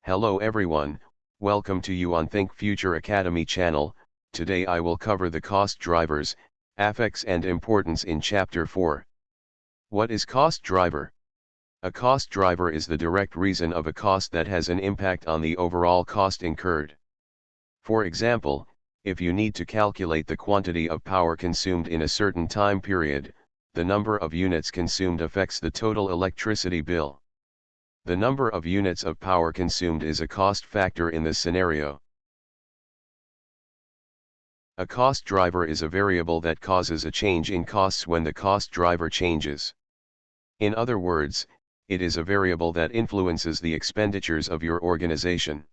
Hello everyone, welcome to you on Think Future Academy channel. Today I will cover the cost drivers, affects and importance in Chapter 4. What is cost driver? A cost driver is the direct reason of a cost that has an impact on the overall cost incurred. For example, if you need to calculate the quantity of power consumed in a certain time period, the number of units consumed affects the total electricity bill. The number of units of power consumed is a cost factor in this scenario. A cost driver is a variable that causes a change in costs when the cost driver changes. In other words, it is a variable that influences the expenditures of your organization.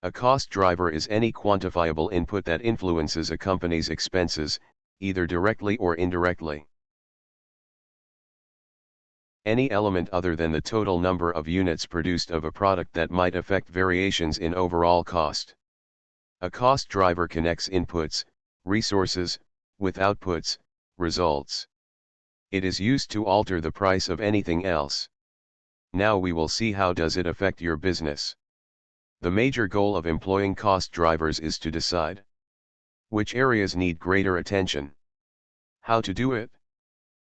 A cost driver is any quantifiable input that influences a company's expenses, either directly or indirectly. Any element other than the total number of units produced of a product that might affect variations in overall cost. A cost driver connects inputs, resources, with outputs, results. It is used to alter the price of anything else. Now we will see how does it affect your business. The major goal of employing cost drivers is to decide which areas need greater attention. How to do it?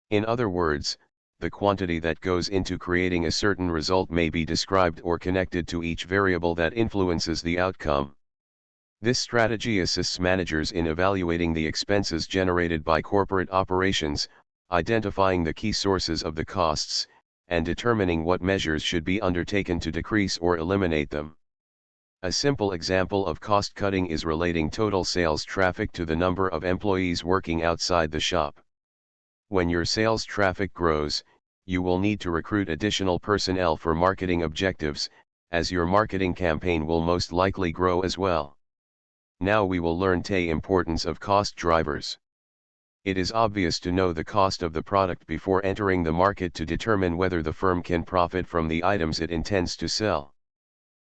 In other words, the quantity that goes into creating a certain result may be described or connected to each variable that influences the outcome. This strategy assists managers in evaluating the expenses generated by corporate operations, identifying the key sources of the costs, and determining what measures should be undertaken to decrease or eliminate them. A simple example of cost cutting is relating total sales traffic to the number of employees working outside the shop. When your sales traffic grows, you will need to recruit additional personnel for marketing objectives, as your marketing campaign will most likely grow as well. Now we will learn the importance of cost drivers. It is obvious to know the cost of the product before entering the market to determine whether the firm can profit from the items it intends to sell.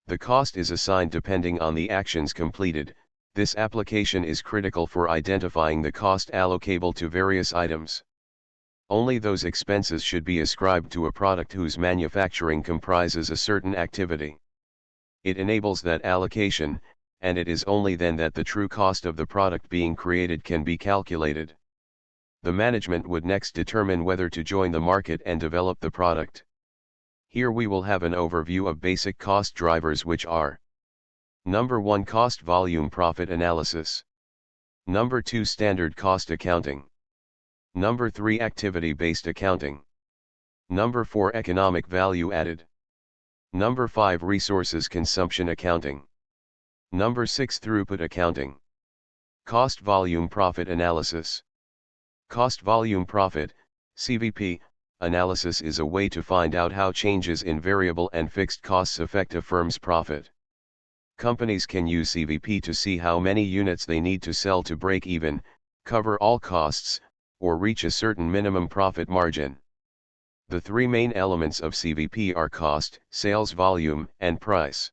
The cost is assigned depending on the actions completed. This application is critical for identifying the cost allocable to various items. Only those expenses should be ascribed to a product whose manufacturing comprises a certain activity. It enables that allocation, and it is only then that the true cost of the product being created can be calculated. The management would next determine whether to join the market and develop the product. Here we will have an overview of basic cost drivers, which are: Number 1, cost volume profit analysis. Number 2, standard cost accounting. Number 3, activity-based accounting. Number 4, economic value added. Number 5, resources consumption accounting. Number 6, throughput accounting. Cost volume profit analysis. Cost volume profit, CVP, analysis is a way to find out how changes in variable and fixed costs affect a firm's profit. Companies can use CVP to see how many units they need to sell to break even, cover all costs, or reach a certain minimum profit margin. The three main elements of CVP are cost, sales volume, and price.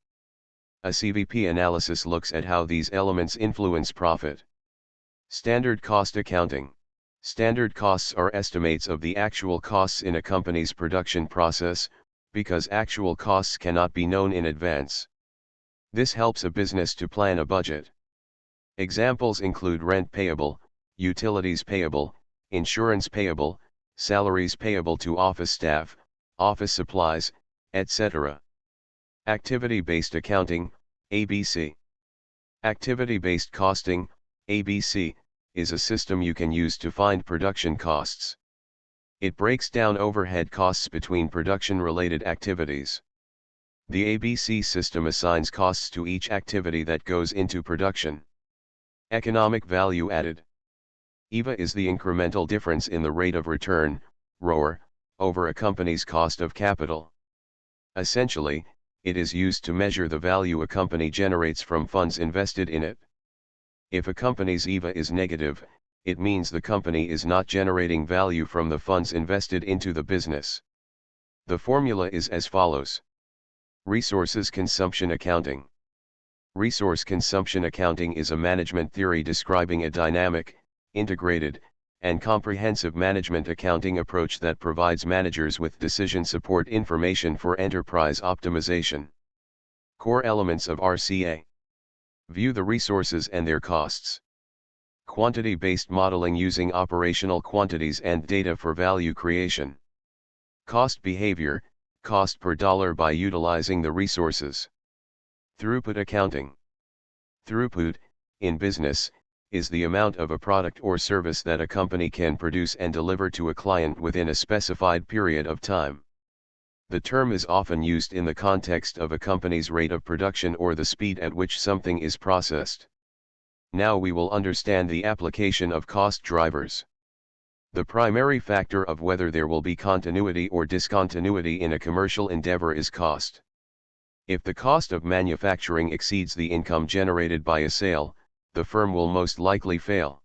A CVP analysis looks at how these elements influence profit. Standard cost accounting. Standard costs are estimates of the actual costs in a company's production process, because actual costs cannot be known in advance. This helps a business to plan a budget. Examples include rent payable, utilities payable, insurance payable, salaries payable to office staff, office supplies, etc. Activity-based accounting, ABC. Activity-based costing, ABC, is a system you can use to find production costs. It breaks down overhead costs between production-related activities. The ABC system assigns costs to each activity that goes into production. Economic value added. EVA is the incremental difference in the rate of return, ROR, over a company's cost of capital. Essentially, it is used to measure the value a company generates from funds invested in it. If a company's EVA is negative, it means the company is not generating value from the funds invested into the business. The formula is as follows. Resources consumption accounting. Resource consumption accounting is a management theory describing a dynamic, integrated, and comprehensive management accounting approach that provides managers with decision support information for enterprise optimization. Core elements of RCA. View the resources and their costs. Quantity-based modeling using operational quantities and data for value creation. Cost behavior, cost per dollar by utilizing the resources. Throughput accounting. Throughput, in business, is the amount of a product or service that a company can produce and deliver to a client within a specified period of time. The term is often used in the context of a company's rate of production or the speed at which something is processed. Now we will understand the application of cost drivers. The primary factor of whether there will be continuity or discontinuity in a commercial endeavor is cost. If the cost of manufacturing exceeds the income generated by a sale, the firm will most likely fail.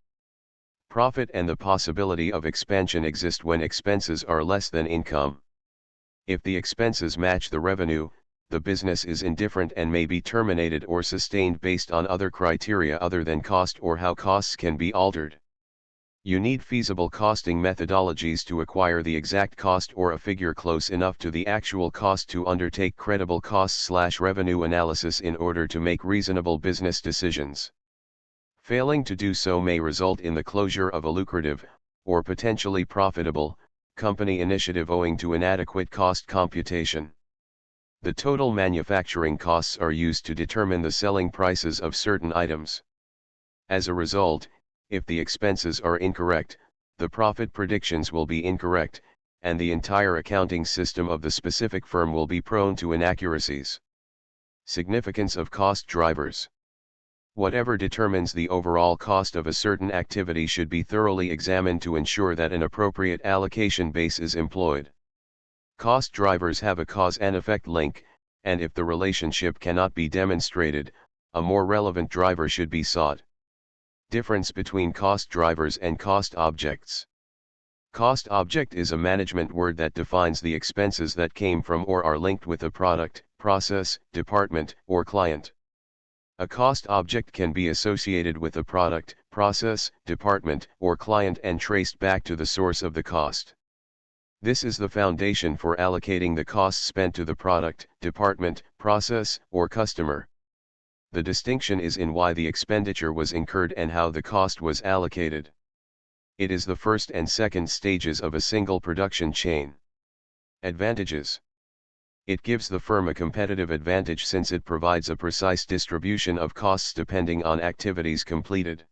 Profit and the possibility of expansion exist when expenses are less than income. If the expenses match the revenue, the business is indifferent and may be terminated or sustained based on other criteria other than cost or how costs can be altered. You need feasible costing methodologies to acquire the exact cost or a figure close enough to the actual cost to undertake credible cost/revenue analysis in order to make reasonable business decisions. Failing to do so may result in the closure of a lucrative, or potentially profitable, company initiative owing to inadequate cost computation. The total manufacturing costs are used to determine the selling prices of certain items. As a result, if the expenses are incorrect, the profit predictions will be incorrect, and the entire accounting system of the specific firm will be prone to inaccuracies. Significance of cost drivers. Whatever determines the overall cost of a certain activity should be thoroughly examined to ensure that an appropriate allocation base is employed. Cost drivers have a cause and effect link, and if the relationship cannot be demonstrated, a more relevant driver should be sought. Difference between cost drivers and cost objects. Cost object is a management word that defines the expenses that came from or are linked with a product, process, department, or client. A cost object can be associated with a product, process, department, or client and traced back to the source of the cost. This is the foundation for allocating the costs spent to the product, department, process, or customer. The distinction is in why the expenditure was incurred and how the cost was allocated. It is the first and second stages of a single production chain. Advantages. It gives the firm a competitive advantage since it provides a precise distribution of costs depending on activities completed.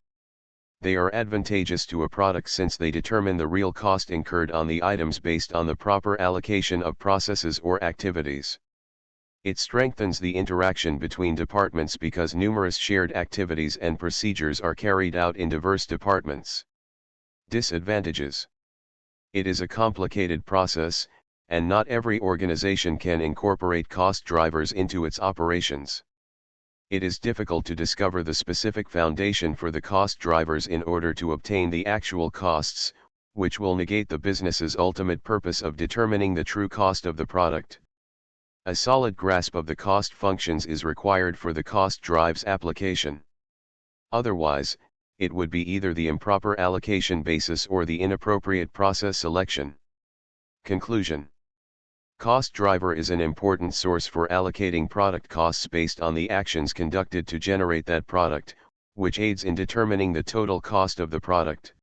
They are advantageous to a product since they determine the real cost incurred on the items based on the proper allocation of processes or activities. It strengthens the interaction between departments because numerous shared activities and procedures are carried out in diverse departments. Disadvantages. It is a complicated process, and not every organization can incorporate cost drivers into its operations. It is difficult to discover the specific foundation for the cost drivers in order to obtain the actual costs, which will negate the business's ultimate purpose of determining the true cost of the product. A solid grasp of the cost functions is required for the cost drives application. Otherwise, it would be either the improper allocation basis or the inappropriate process selection. Conclusion. Cost driver is an important source for allocating product costs based on the actions conducted to generate that product, which aids in determining the total cost of the product.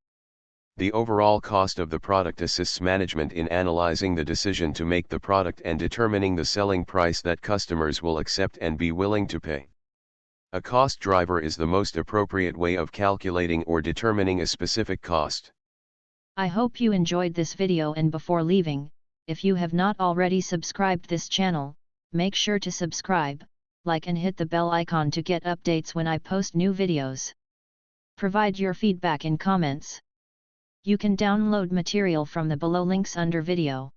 The overall cost of the product assists management in analyzing the decision to make the product and determining the selling price that customers will accept and be willing to pay. A cost driver is the most appropriate way of calculating or determining a specific cost. I hope you enjoyed this video, and before leaving, if you have not already subscribed this channel, make sure to subscribe, like and hit the bell icon to get updates when I post new videos. Provide your feedback in comments. You can download material from the below links under video.